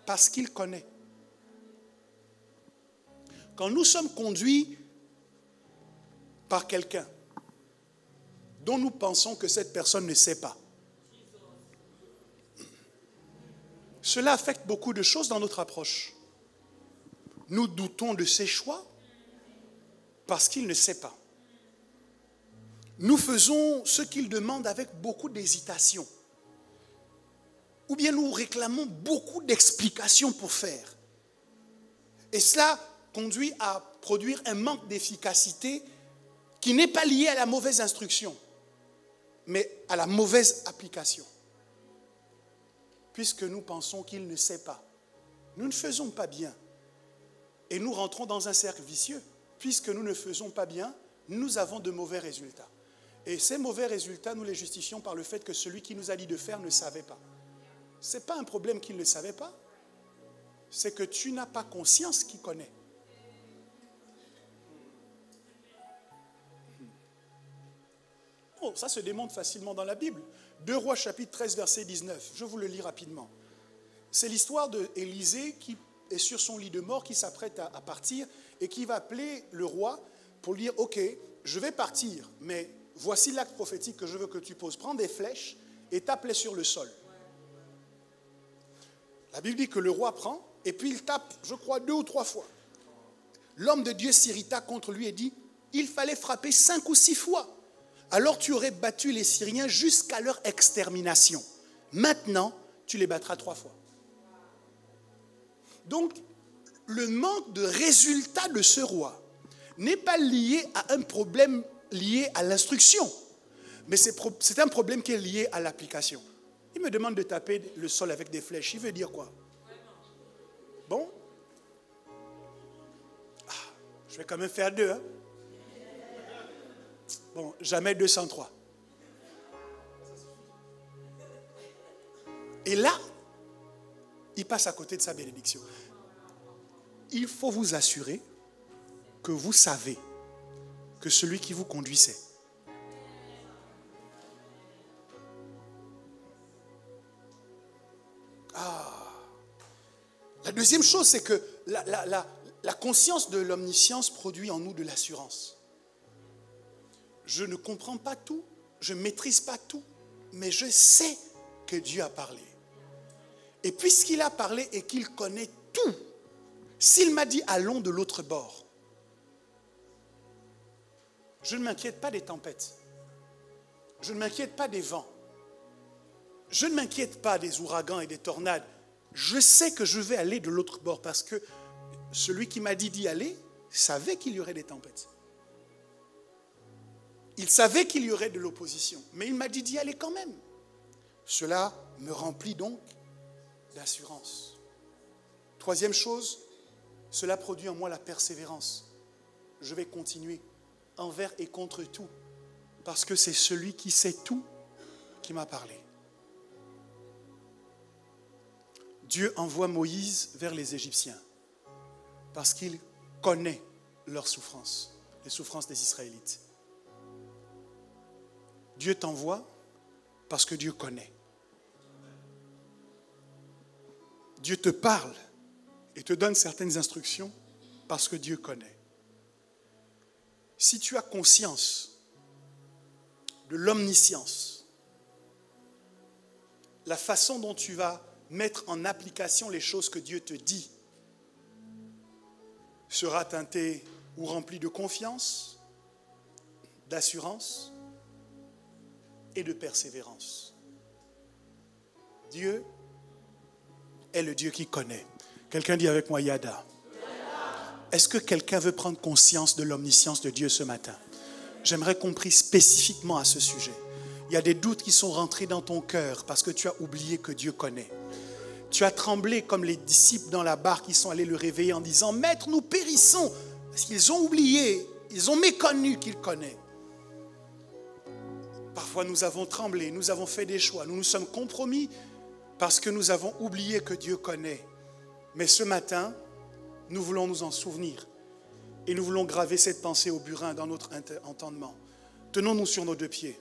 Parce qu'il connaît. Quand nous sommes conduits par quelqu'un dont nous pensons que cette personne ne sait pas, cela affecte beaucoup de choses dans notre approche. Nous doutons de ses choix parce qu'il ne sait pas. Nous faisons ce qu'il demande avec beaucoup d'hésitation. Ou bien nous réclamons beaucoup d'explications pour faire. Et cela conduit à produire un manque d'efficacité qui n'est pas lié à la mauvaise instruction, mais à la mauvaise application. Puisque nous pensons qu'il ne sait pas. Nous ne faisons pas bien. Et nous rentrons dans un cercle vicieux. Puisque nous ne faisons pas bien, nous avons de mauvais résultats. Et ces mauvais résultats, nous les justifions par le fait que celui qui nous a dit de faire ne savait pas. Ce n'est pas un problème qu'il ne savait pas. C'est que tu n'as pas conscience qu'il connaît. Oh, ça se démontre facilement dans la Bible. 2 Rois chapitre 13 verset 19. Je vous le lis rapidement. C'est l'histoire d'Élisée qui est sur son lit de mort, qui s'apprête à partir et qui va appeler le roi pour lui dire « Ok, je vais partir, mais voici l'acte prophétique que je veux que tu poses. Prends des flèches et tape-les sur le sol. » La Bible dit que le roi prend et puis il tape, je crois, 2 ou 3 fois. L'homme de Dieu s'irrita contre lui et dit « Il fallait frapper 5 ou 6 fois. Alors tu aurais battu les Syriens jusqu'à leur extermination. Maintenant, tu les battras 3 fois. » Donc, le manque de résultat de ce roi n'est pas lié à un problème lié à l'instruction, mais c'est un problème qui est lié à l'application. Il me demande de taper le sol avec des flèches. Il veut dire quoi? Bon? Je vais quand même faire 2. Hein? Bon, jamais 203. Et là, il passe à côté de sa bénédiction. Il faut vous assurer que vous savez que celui qui vous conduit sait. La deuxième chose, c'est que la conscience de l'omniscience produit en nous de l'assurance. Je ne comprends pas tout, je ne maîtrise pas tout, mais je sais que Dieu a parlé. Et puisqu'il a parlé et qu'il connaît tout, s'il m'a dit allons de l'autre bord, je ne m'inquiète pas des tempêtes, je ne m'inquiète pas des vents, je ne m'inquiète pas des ouragans et des tornades. Je sais que je vais aller de l'autre bord parce que celui qui m'a dit d'y aller savait qu'il y aurait des tempêtes. Il savait qu'il y aurait de l'opposition, mais il m'a dit d'y aller quand même. Cela me remplit donc d'assurance. Troisième chose, cela produit en moi la persévérance. Je vais continuer envers et contre tout, parce que c'est celui qui sait tout qui m'a parlé. Dieu envoie Moïse vers les Égyptiens, parce qu'il connaît leurs souffrances, les souffrances des Israélites. Dieu t'envoie parce que Dieu connaît. Dieu te parle et te donne certaines instructions parce que Dieu connaît. Si tu as conscience de l'omniscience, la façon dont tu vas mettre en application les choses que Dieu te dit sera teintée ou rempli de confiance, d'assurance et de persévérance. Dieu est le Dieu qui connaît. Quelqu'un dit avec moi Yada. Est-ce que quelqu'un veut prendre conscience de l'omniscience de Dieu ce matin? J'aimerais qu'on prie spécifiquement à ce sujet. Il y a des doutes qui sont rentrés dans ton cœur parce que tu as oublié que Dieu connaît. Tu as tremblé comme les disciples dans la barque qui sont allés le réveiller en disant « Maître, nous périssons !» Parce qu'ils ont oublié, ils ont méconnu qu'il connaît. Parfois nous avons tremblé, nous avons fait des choix, nous nous sommes compromis parce que nous avons oublié que Dieu connaît. Mais ce matin, nous voulons nous en souvenir et nous voulons graver cette pensée au burin dans notre entendement. Tenons-nous sur nos deux pieds.